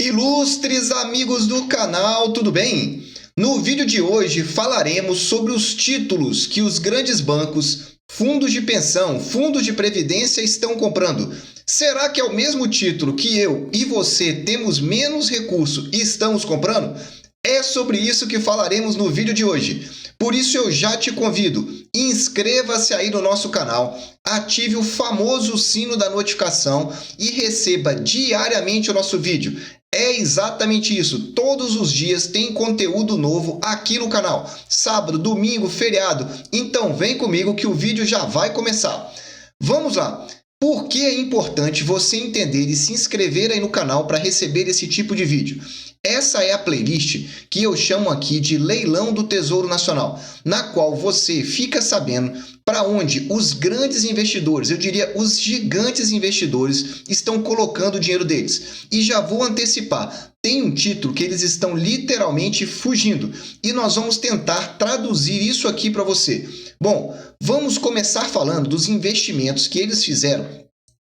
Ilustres amigos do canal, tudo bem? No vídeo de hoje falaremos sobre os títulos que os grandes bancos, fundos de pensão, fundos de previdência estão comprando. Será que é o mesmo título que eu e você temos menos recurso e estamos comprando? É sobre isso que falaremos no vídeo de hoje. Por isso eu já te convido, inscreva-se aí no nosso canal, ative o famoso sino da notificação e receba diariamente o nosso vídeo. É exatamente isso, todos os dias tem conteúdo novo aqui no canal, sábado, domingo, feriado, então vem comigo que o vídeo já vai começar. Vamos lá! Por que é importante você entender e se inscrever aí no canal para receber esse tipo de vídeo? Essa é a playlist que eu chamo aqui de Leilão do Tesouro Nacional, na qual você fica sabendo para onde os grandes investidores, eu diria os gigantes investidores, estão colocando o dinheiro deles. E já vou antecipar, tem um título que eles estão literalmente fugindo e nós vamos tentar traduzir isso aqui para você. Bom, vamos começar falando dos investimentos que eles fizeram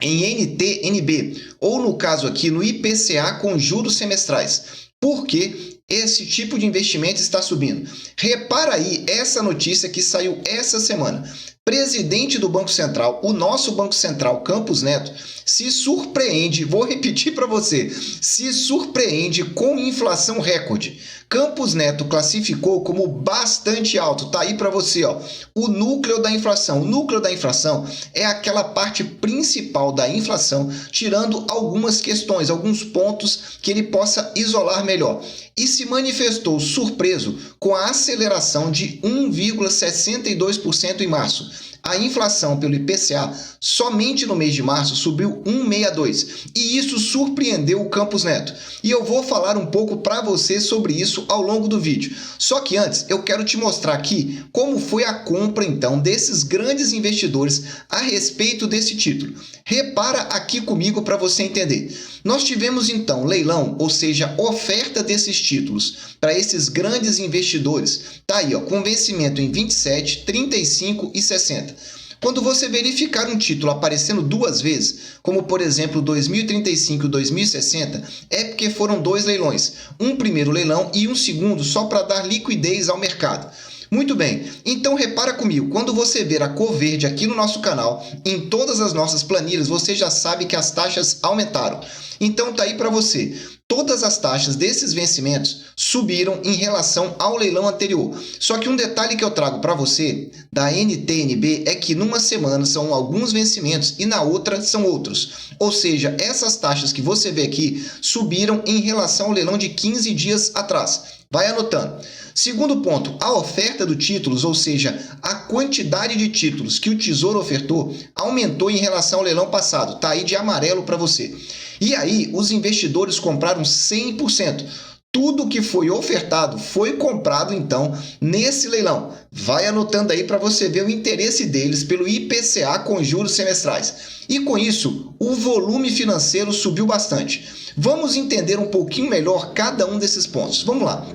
em NTN-B, ou no caso aqui no IPCA com juros semestrais. Por que esse tipo de investimento está subindo? Repara aí essa notícia que saiu essa semana. Presidente do Banco Central, o nosso Banco Central, Campos Neto, se surpreende, vou repetir para você, se surpreende com inflação recorde. Campos Neto classificou como bastante alto, tá aí para você, ó, o núcleo da inflação. O núcleo da inflação é aquela parte principal da inflação, tirando algumas questões, alguns pontos que ele possa isolar melhor. E se manifestou surpreso com a aceleração de 1,62% em março. A inflação pelo IPCA somente no mês de março subiu 1,62% e isso surpreendeu o Campos Neto. E eu vou falar um pouco para você sobre isso ao longo do vídeo. Só que antes eu quero te mostrar aqui como foi a compra então desses grandes investidores a respeito desse título. Repara aqui comigo para você entender. Nós tivemos então leilão, ou seja, oferta desses títulos para esses grandes investidores. Tá aí, ó, com vencimento em 27, 35 e 60. Quando você verificar um título aparecendo duas vezes, como por exemplo 2035 e 2060, é porque foram dois leilões. Um primeiro leilão e um segundo só para dar liquidez ao mercado. Muito bem, então repara comigo, quando você ver a cor verde aqui no nosso canal, em todas as nossas planilhas, você já sabe que as taxas aumentaram. Então tá aí para você. Todas as taxas desses vencimentos subiram em relação ao leilão anterior. Só que um detalhe que eu trago para você da NTN-B é que numa semana são alguns vencimentos e na outra são outros. Ou seja, essas taxas que você vê aqui subiram em relação ao leilão de 15 dias atrás. Vai anotando. Segundo ponto, a oferta de títulos, ou seja, a quantidade de títulos que o Tesouro ofertou, aumentou em relação ao leilão passado. Tá aí de amarelo para você. E aí, os investidores compraram 100%. Tudo que foi ofertado foi comprado, então, nesse leilão. Vai anotando aí para você ver o interesse deles pelo IPCA com juros semestrais. E com isso, o volume financeiro subiu bastante. Vamos entender um pouquinho melhor cada um desses pontos. Vamos lá.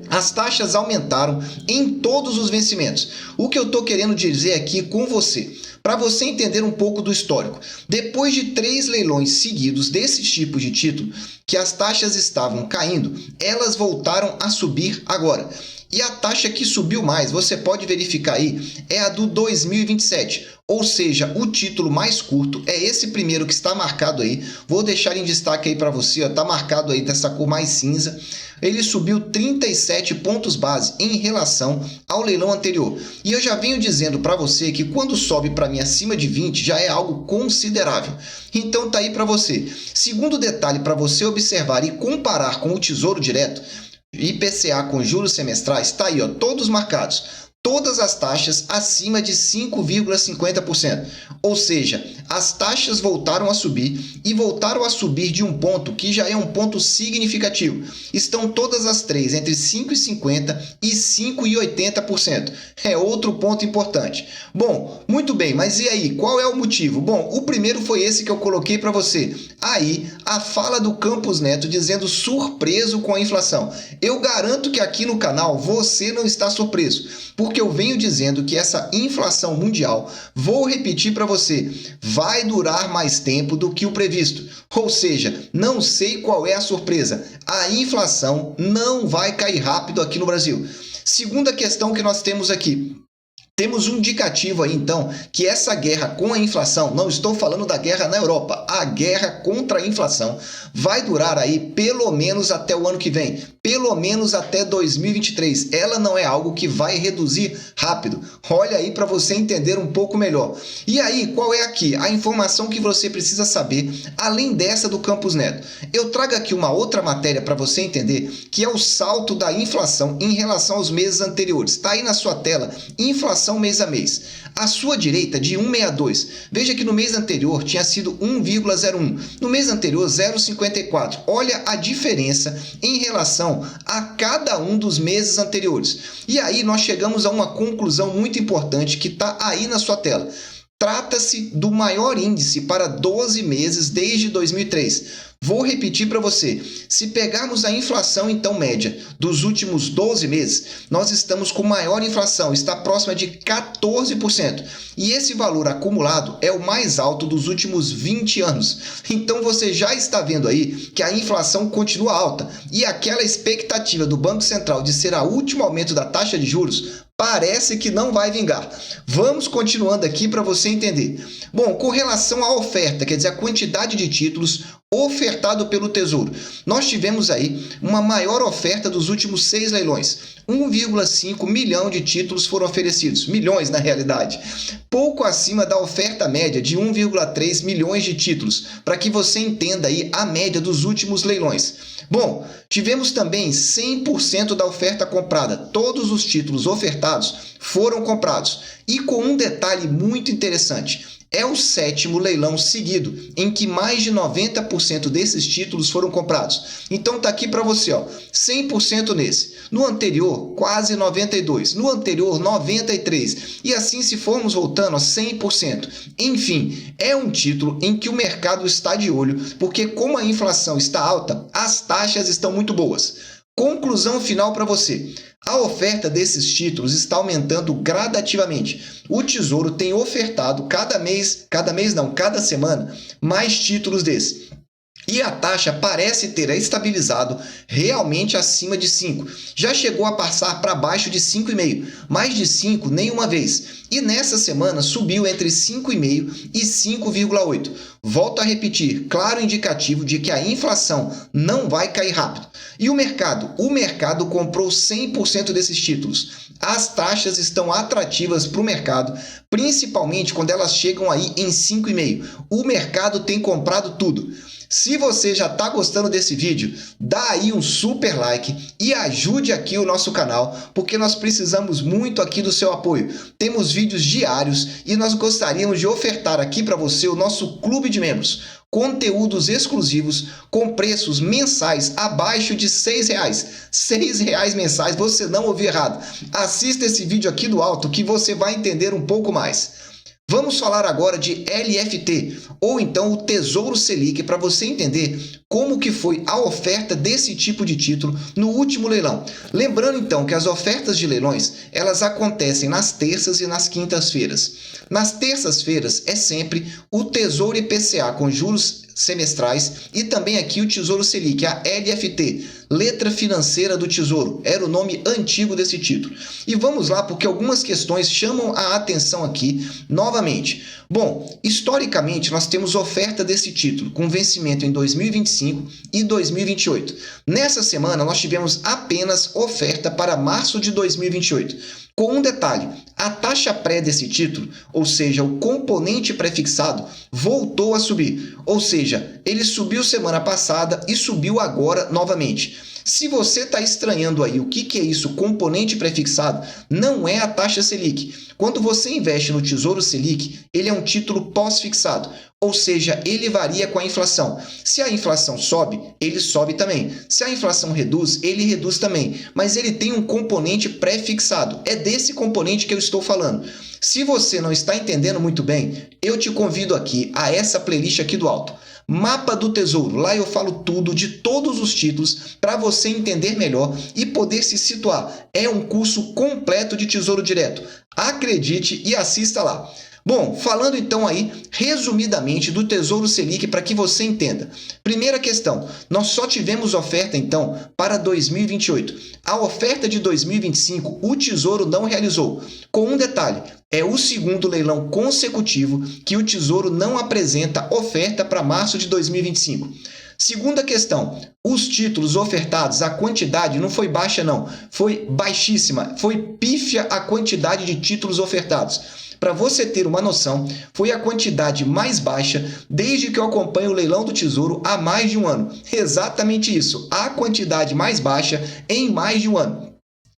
As taxas aumentaram em todos os vencimentos. O que eu estou querendo dizer aqui com você, para você entender um pouco do histórico. Depois de 3 leilões seguidos desses tipos de título, que as taxas estavam caindo, elas voltaram a subir agora. E a taxa que subiu mais, você pode verificar aí, é a do 2027. Ou seja, o título mais curto é esse primeiro que está marcado aí. Vou deixar em destaque aí para você, está marcado aí dessa cor mais cinza. Ele subiu 37 pontos base em relação ao leilão anterior. E eu já venho dizendo para você que quando sobe para mim acima de 20 já é algo considerável. Então tá aí para você. Segundo detalhe para você observar e comparar com o Tesouro Direto, IPCA com juros semestrais, tá aí, ó, todos marcados. Todas as taxas acima de 5,50%. Ou seja, as taxas voltaram a subir e voltaram a subir de um ponto que já é um ponto significativo. Estão todas as três entre 5,50% e 5,80%. É outro ponto importante. Bom, muito bem, mas e aí? Qual é o motivo? Bom, o primeiro foi esse que eu coloquei para você. Aí, a fala do Campos Neto dizendo surpreso com a inflação. Eu garanto que aqui no canal você não está surpreso. Porque eu venho dizendo que essa inflação mundial, vou repetir para você, vai durar mais tempo do que o previsto. Ou seja, não sei qual é a surpresa. A inflação não vai cair rápido aqui no Brasil. Segunda questão que nós temos aqui. Temos um indicativo aí, então, que essa guerra com a inflação, não estou falando da guerra na Europa, a guerra contra a inflação vai durar aí pelo menos até o ano que vem, pelo menos até 2023. Ela não é algo que vai reduzir rápido. Olha aí para você entender um pouco melhor. E aí, qual é aqui a informação que você precisa saber, além dessa do Campos Neto? Eu trago aqui uma outra matéria para você entender, que é o salto da inflação em relação aos meses anteriores. Está aí na sua tela, inflação mês a mês. À sua direita, de 1,62. Veja que no mês anterior tinha sido 1,01. No mês anterior, 0,54. Olha a diferença em relação a cada um dos meses anteriores. E aí nós chegamos a uma conclusão muito importante que está aí na sua tela. Trata-se do maior índice para 12 meses desde 2003. Vou repetir para você, se pegarmos a inflação então média dos últimos 12 meses, nós estamos com maior inflação, está próxima de 14%. E esse valor acumulado é o mais alto dos últimos 20 anos. Então você já está vendo aí que a inflação continua alta e aquela expectativa do Banco Central de ser o último aumento da taxa de juros parece que não vai vingar. Vamos continuando aqui para você entender. Bom, com relação à oferta, quer dizer, a quantidade de títulos ofertado pelo Tesouro, nós tivemos aí uma maior oferta dos últimos 6 leilões. 1,5 milhão de títulos foram oferecidos, milhões na realidade, pouco acima da oferta média de 1,3 milhões de títulos, para que você entenda aí a média dos últimos leilões. Bom, tivemos também 100% da oferta comprada, todos os títulos ofertados foram comprados. E com um detalhe muito interessante, é o 7º leilão seguido em que mais de 90% desses títulos foram comprados. Então tá aqui para você, ó, 100% nesse. No anterior, quase 92%. No anterior, 93%. E assim se formos voltando a 100%. Enfim, é um título em que o mercado está de olho, porque como a inflação está alta, as taxas estão muito boas. Conclusão final para você. A oferta desses títulos está aumentando gradativamente. O Tesouro tem ofertado cada semana, mais títulos desses. E a taxa parece ter estabilizado realmente acima de 5. Já chegou a passar para baixo de 5,5. Mais de 5 nenhuma vez. E nessa semana subiu entre 5,5 e 5,8. Volto a repetir, claro indicativo de que a inflação não vai cair rápido. E o mercado? O mercado comprou 100% desses títulos. As taxas estão atrativas para o mercado, principalmente quando elas chegam aí em 5,5. O mercado tem comprado tudo. Se você já está gostando desse vídeo, dá aí um super like e ajude aqui o nosso canal, porque nós precisamos muito aqui do seu apoio. Temos vídeos diários e nós gostaríamos de ofertar aqui para você o nosso clube de membros. Conteúdos exclusivos com preços mensais abaixo de R$ 6,00. R$ 6,00 mensais, você não ouviu errado. Assista esse vídeo aqui do alto que você vai entender um pouco mais. Vamos falar agora de LFT, ou então o Tesouro Selic, para você entender como que foi a oferta desse tipo de título no último leilão. Lembrando então que as ofertas de leilões, elas acontecem nas terças e nas quintas-feiras. Nas terças-feiras é sempre o Tesouro IPCA com juros semestrais e também aqui o Tesouro Selic, a LFT, Letra Financeira do Tesouro, era o nome antigo desse título. E vamos lá porque algumas questões chamam a atenção aqui novamente. Bom, historicamente nós temos oferta desse título com vencimento em 2025 e 2028. Nessa semana nós tivemos apenas oferta para março de 2028. Com um detalhe, a taxa pré desse título, ou seja, o componente prefixado, voltou a subir. Ou seja, ele subiu semana passada e subiu agora novamente. Se você está estranhando aí o que é isso, componente prefixado, não é a taxa Selic. Quando você investe no Tesouro Selic, ele é um título pós-fixado, ou seja, ele varia com a inflação. Se a inflação sobe, ele sobe também. Se a inflação reduz, ele reduz também. Mas ele tem um componente pré-fixado. É desse componente que eu estou falando. Se você não está entendendo muito bem, eu te convido aqui a essa playlist aqui do alto. Mapa do Tesouro. Lá eu falo tudo de todos os títulos para você entender melhor e poder se situar. É um curso completo de Tesouro Direto. Acredite e assista lá. Bom, falando então aí, resumidamente, do Tesouro Selic para que você entenda. Primeira questão, nós só tivemos oferta então para 2028. A oferta de 2025 o Tesouro não realizou. Com um detalhe, é o segundo leilão consecutivo que o Tesouro não apresenta oferta para março de 2025. Segunda questão, os títulos ofertados, a quantidade não foi baixa não, foi baixíssima, foi pífia a quantidade de títulos ofertados. Para você ter uma noção, foi a quantidade mais baixa desde que eu acompanho o leilão do Tesouro há mais de um ano. Exatamente isso, a quantidade mais baixa em mais de um ano.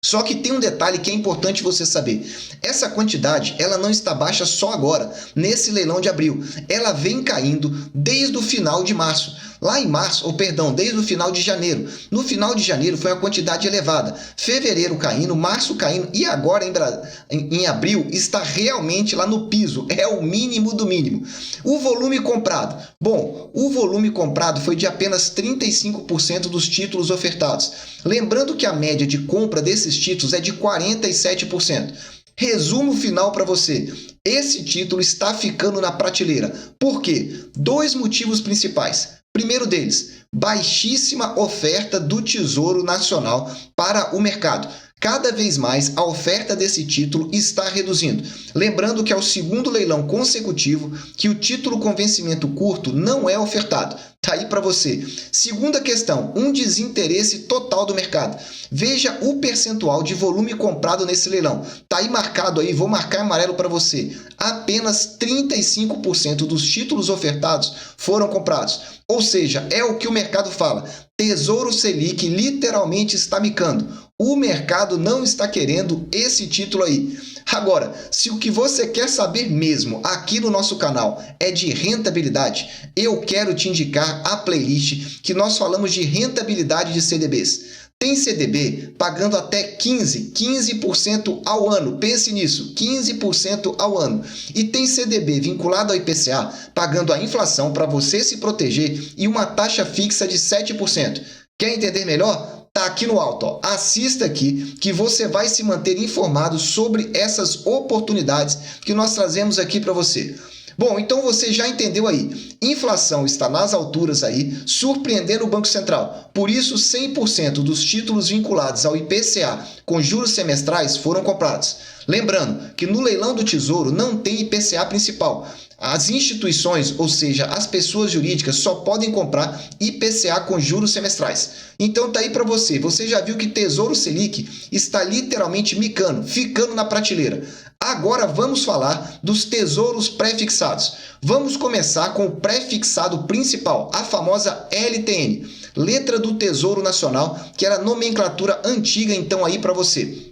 Só que tem um detalhe que é importante você saber. Essa quantidade, ela não está baixa só agora, nesse leilão de abril. Ela vem caindo desde o final de março. Lá em março, desde o final de janeiro. No final de janeiro foi uma quantidade elevada. Fevereiro caindo, março caindo e agora em abril está realmente lá no piso. É o mínimo do mínimo. O volume comprado. Bom, o volume comprado foi de apenas 35% dos títulos ofertados. Lembrando que a média de compra desses títulos é de 47%. Resumo final para você. Esse título está ficando na prateleira. Por quê? Dois motivos principais. Primeiro deles, baixíssima oferta do Tesouro Nacional para o mercado. Cada vez mais a oferta desse título está reduzindo. Lembrando que é o segundo leilão consecutivo que o título com vencimento curto não é ofertado. Tá aí para você. Segunda questão, um desinteresse total do mercado. Veja o percentual de volume comprado nesse leilão. Tá aí marcado aí, vou marcar em amarelo para você. Apenas 35% dos títulos ofertados foram comprados. Ou seja, é o que o mercado fala. Tesouro Selic literalmente está micando. O mercado não está querendo esse título aí. Agora, se o que você quer saber mesmo aqui no nosso canal é de rentabilidade, eu quero te indicar a playlist que nós falamos de rentabilidade de CDBs. Tem CDB pagando até 15% ao ano. Pense nisso, 15% ao ano. E tem CDB vinculado ao IPCA, pagando a inflação para você se proteger e uma taxa fixa de 7%. Quer entender melhor? Tá aqui no alto, ó. Assista aqui que você vai se manter informado sobre essas oportunidades que nós trazemos aqui para você. Bom, então você já entendeu aí. Inflação está nas alturas aí, surpreendendo o Banco Central. Por isso, 100% dos títulos vinculados ao IPCA com juros semestrais foram comprados. Lembrando que no leilão do Tesouro não tem IPCA principal. As instituições, ou seja, as pessoas jurídicas, só podem comprar IPCA com juros semestrais. Então tá aí para você. Você já viu que Tesouro Selic está literalmente micando, ficando na prateleira. Agora vamos falar dos tesouros pré-fixados. Vamos começar com o pré-fixado principal, a famosa LTN, letra do Tesouro Nacional, que era a nomenclatura antiga então aí para você.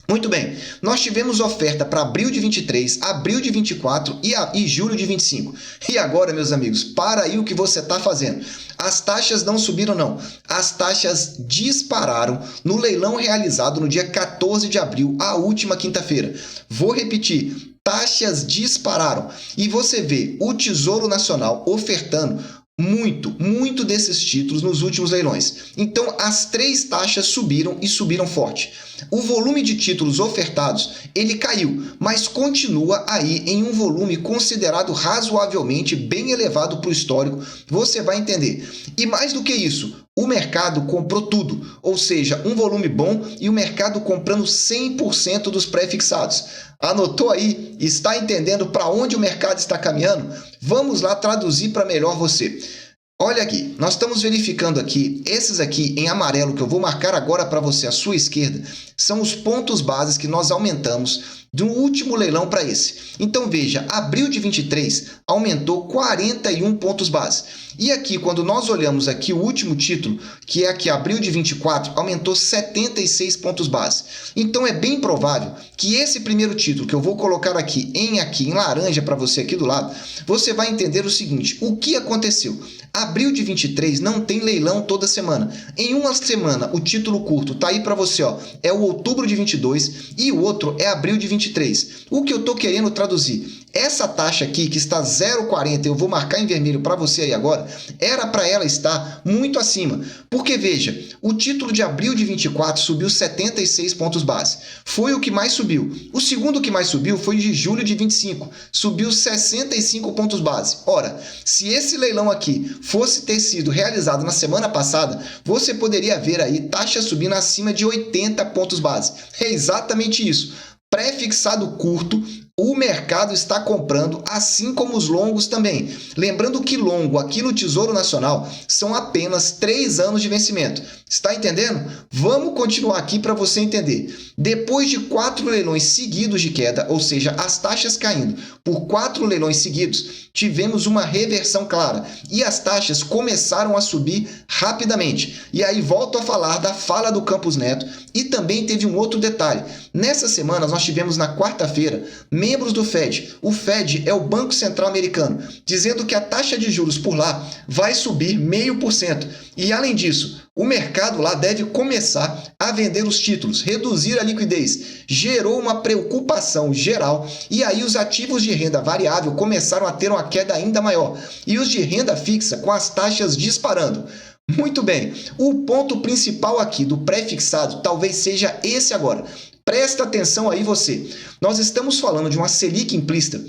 Muito bem, nós tivemos oferta para abril de 23, abril de 24 e julho de 25. E agora, meus amigos, para aí o que você está fazendo. As taxas não subiram não, as taxas dispararam no leilão realizado no dia 14 de abril, a última quinta-feira. Vou repetir, taxas dispararam. E você vê o Tesouro Nacional ofertando muito desses títulos nos últimos leilões. Então, as três taxas subiram e subiram forte. O volume de títulos ofertados, ele caiu, mas continua aí em um volume considerado razoavelmente bem elevado para o histórico, você vai entender. E mais do que isso, o mercado comprou tudo, ou seja, um volume bom e o mercado comprando 100% dos pré-fixados. Anotou aí? Está entendendo para onde o mercado está caminhando? Vamos lá traduzir para melhor você. Olha aqui, nós estamos verificando aqui, esses aqui em amarelo que eu vou marcar agora para você à sua esquerda, são os pontos bases que nós aumentamos do último leilão para esse. Então veja, abril de 23 aumentou 41 pontos base. E aqui, quando nós olhamos aqui o último título, que é aqui abril de 24, aumentou 76 pontos base. Então é bem provável que esse primeiro título, que eu vou colocar aqui em laranja para você aqui do lado, você vai entender o seguinte, o que aconteceu? Abril de 23 não tem leilão toda semana. Em uma semana, o título curto tá aí para você, ó, é o outubro de 22 e o outro é abril de 24. 2023. O que eu estou querendo traduzir? Essa taxa aqui, que está 0,40, eu vou marcar em vermelho para você aí agora, era para ela estar muito acima. Porque, veja, o título de abril de 24 subiu 76 pontos base. Foi o que mais subiu. O segundo que mais subiu foi de julho de 25. Subiu 65 pontos base. Ora, se esse leilão aqui fosse ter sido realizado na semana passada, você poderia ver aí taxa subindo acima de 80 pontos base. É exatamente isso. Pré-fixado curto, o mercado está comprando, assim como os longos também. Lembrando que longo aqui no Tesouro Nacional são apenas 3 anos de vencimento. Está entendendo? Vamos continuar aqui para você entender. Depois de 4 leilões seguidos de queda, ou seja, as taxas caindo por 4 leilões seguidos, tivemos uma reversão clara e as taxas começaram a subir rapidamente. E aí volto a falar da fala do Campos Neto e também teve um outro detalhe. Nessa semana nós tivemos na quarta-feira membros do Fed. O Fed é o Banco Central Americano, dizendo que a taxa de juros por lá vai subir 0,5%. E além disso, o mercado lá deve começar a vender os títulos, reduzir a liquidez. Gerou uma preocupação geral e aí os ativos de renda variável começaram a ter uma queda ainda maior e os de renda fixa com as taxas disparando. Muito bem, o ponto principal aqui do pré-fixado talvez seja esse agora. Presta atenção aí você. Nós estamos falando de uma Selic implícita,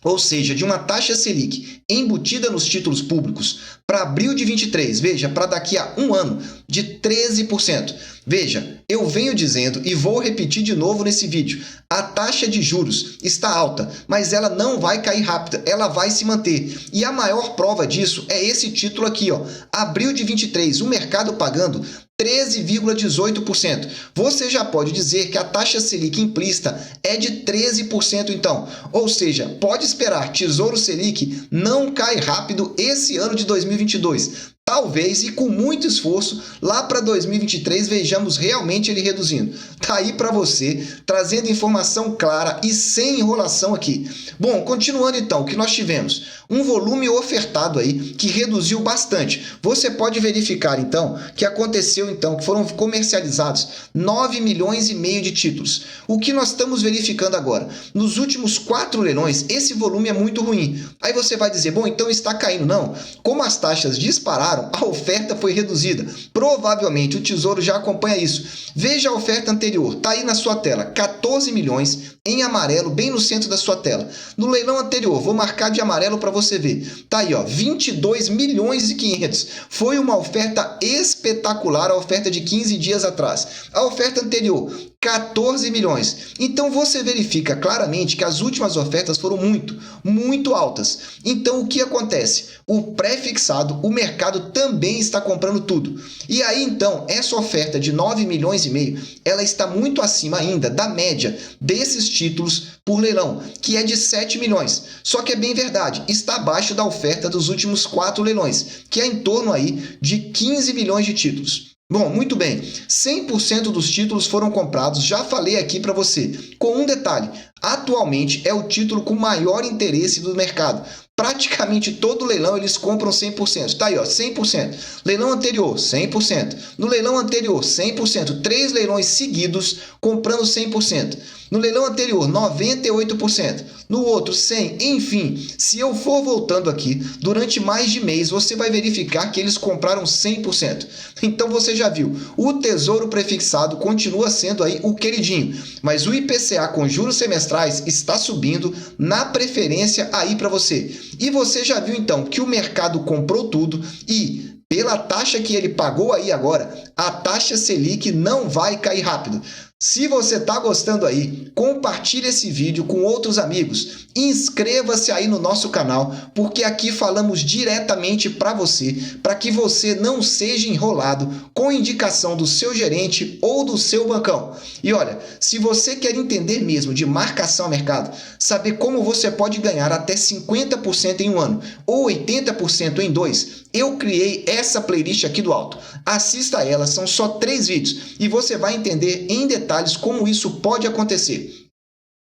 ou seja, de uma taxa Selic embutida nos títulos públicos para abril de 23, veja, para daqui a um ano, de 13%. Veja, eu venho dizendo e vou repetir de novo nesse vídeo, a taxa de juros está alta, mas ela não vai cair rápida, ela vai se manter. E a maior prova disso é esse título aqui, ó, abril de 23, o mercado pagando 13,18%. Você já pode dizer que a taxa Selic implícita é de 13% então. Ou seja, pode esperar, Tesouro Selic não cai rápido esse ano de 2022. Talvez, e com muito esforço, lá para 2023 vejamos realmente ele reduzindo. Tá aí para você, trazendo informação clara e sem enrolação aqui. Bom, continuando então, o que nós tivemos? Um volume ofertado aí que reduziu bastante. Você pode verificar então que aconteceu então, que foram comercializados 9 milhões e meio de títulos. O que nós estamos verificando agora? Nos últimos 4 leilões, esse volume é muito ruim. Aí você vai dizer, bom, então está caindo. Não, como as taxas dispararam, a oferta foi reduzida. Provavelmente o Tesouro já acompanha isso. Veja a oferta anterior, está aí na sua tela, 14 milhões em amarelo, bem no centro da sua tela. No leilão anterior, vou marcar de amarelo para você ver. Tá aí, ó, 22 milhões e 500. Foi uma oferta espetacular, a oferta de 15 dias atrás. A oferta anterior, 14 milhões. Então você verifica claramente que as últimas ofertas foram muito altas. Então o que acontece? O pré-fixado, o mercado também está comprando tudo. E aí então, essa oferta de 9 milhões e meio, ela está muito acima ainda da média desses títulos por leilão, que é de 7 milhões. Só que é bem verdade, está abaixo da oferta dos últimos 4 leilões, que é em torno aí de 15 milhões de títulos. Bom, muito bem, 100% dos títulos foram comprados, já falei aqui para você, com um detalhe, atualmente é o título com maior interesse do mercado. Praticamente todo leilão eles compram 100%. Tá aí, ó, 100%. Leilão anterior, 100%. No leilão anterior, 100%. 3 leilões seguidos comprando 100%. No leilão anterior, 98%. No outro, 100%. Enfim, se eu for voltando aqui, durante mais de mês, você vai verificar que eles compraram 100%. Então você já viu, o Tesouro Prefixado continua sendo aí o queridinho. Mas o IPCA com juros semestrais está subindo na preferência aí para você. E você já viu então que o mercado comprou tudo e pela taxa que ele pagou aí agora, a taxa Selic não vai cair rápido. Se você está gostando aí, compartilhe esse vídeo com outros amigos. Inscreva-se aí no nosso canal, porque aqui falamos diretamente para você, para que você não seja enrolado com indicação do seu gerente ou do seu bancão. E olha, se você quer entender mesmo de marcação a mercado, saber como você pode ganhar até 50% em um ano ou 80% em 2, eu criei essa playlist aqui do alto. Assista a ela, são só 3 vídeos e você vai entender em detalhes como isso pode acontecer.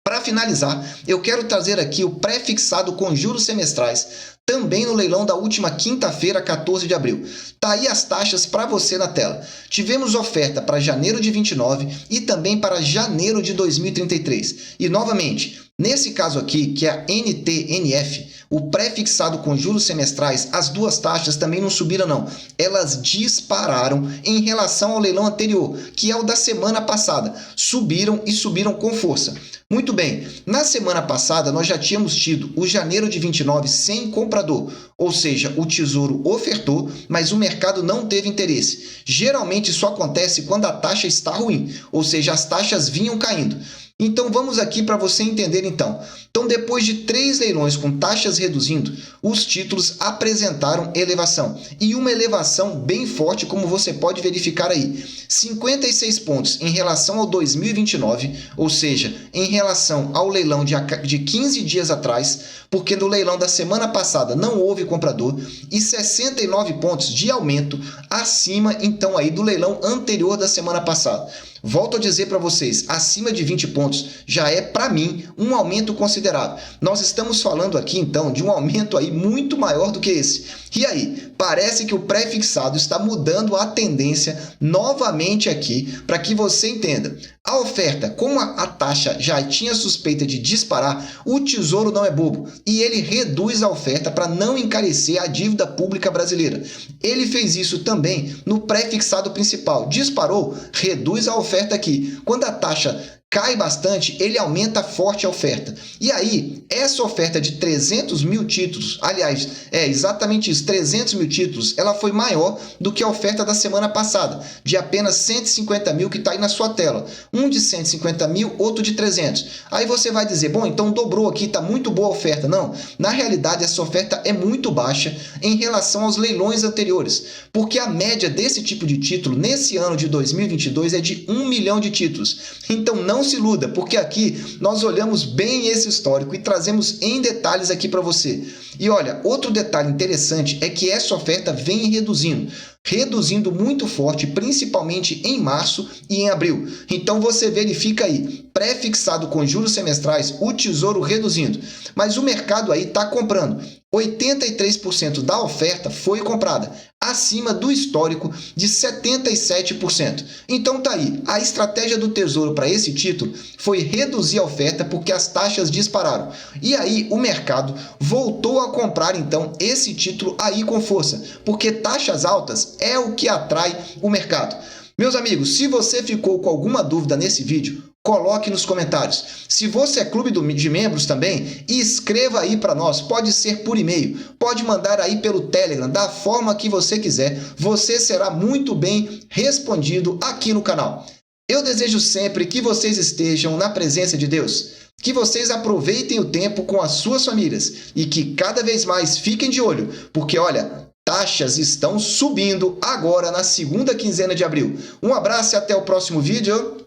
Para finalizar, eu quero trazer aqui o pré-fixado com juros semestrais, também no leilão da última quinta-feira, 14 de abril. Tá aí as taxas para você na tela. Tivemos oferta para janeiro de 29 e também para janeiro de 2033. E novamente, nesse caso aqui, que é a NTNF, o pré-fixado com juros semestrais, as duas taxas também não subiram não. Elas dispararam em relação ao leilão anterior, que é o da semana passada. Subiram e subiram com força. Muito bem, na semana passada nós já tínhamos tido o janeiro de 29 sem comprador, ou seja, o Tesouro ofertou, mas o mercado não teve interesse. Geralmente isso acontece quando a taxa está ruim, ou seja, as taxas vinham caindo. Então vamos aqui para você entender então. Então depois de 3 leilões com taxas reduzindo, os títulos apresentaram elevação. E uma elevação bem forte, como você pode verificar aí. 56 pontos em relação ao 2029, ou seja, em relação ao leilão de 15 dias atrás, porque no leilão da semana passada não houve comprador, e 69 pontos de aumento acima então aí do leilão anterior da semana passada. Volto a dizer para vocês, acima de 20 pontos já é, para mim, um aumento considerável. Nós estamos falando aqui, então, de um aumento aí muito maior do que esse. E aí, parece que o pré-fixado está mudando a tendência novamente aqui, para que você entenda. A oferta, como a taxa já tinha suspeita de disparar, o Tesouro não é bobo e ele reduz a oferta para não encarecer a dívida pública brasileira. Ele fez isso também no pré-fixado principal. Disparou, reduz a oferta aqui. Quando a taxa cai bastante, ele aumenta forte a oferta. E aí, essa oferta de 300 mil títulos, aliás, é exatamente isso, 300 mil títulos, ela foi maior do que a oferta da semana passada, de apenas 150 mil que está aí na sua tela. Um de 150 mil, outro de 300. Aí você vai dizer, bom, então dobrou aqui, está muito boa a oferta. Não, na realidade essa oferta é muito baixa em relação aos leilões anteriores, porque a média desse tipo de título, nesse ano de 2022, é de 1 milhão de títulos. Então não se iluda, porque aqui nós olhamos bem esse histórico e trazemos em detalhes aqui para você. E olha, outro detalhe interessante é que essa oferta vem reduzindo muito forte, principalmente em março e em abril. Então você verifica aí, pré-fixado com juros semestrais, o Tesouro reduzindo. Mas o mercado aí está comprando. 83% da oferta foi comprada, acima do histórico de 77%. Então tá aí, a estratégia do Tesouro para esse título foi reduzir a oferta porque as taxas dispararam. E aí o mercado voltou a comprar então esse título aí com força, porque taxas altas é o que atrai o mercado. Meus amigos, se você ficou com alguma dúvida nesse vídeo, coloque nos comentários. Se você é clube de membros também, escreva aí para nós. Pode ser por e-mail, pode mandar aí pelo Telegram, da forma que você quiser. Você será muito bem respondido aqui no canal. Eu desejo sempre que vocês estejam na presença de Deus, que vocês aproveitem o tempo com as suas famílias e que cada vez mais fiquem de olho, porque olha, taxas estão subindo agora na segunda quinzena de abril. Um abraço e até o próximo vídeo.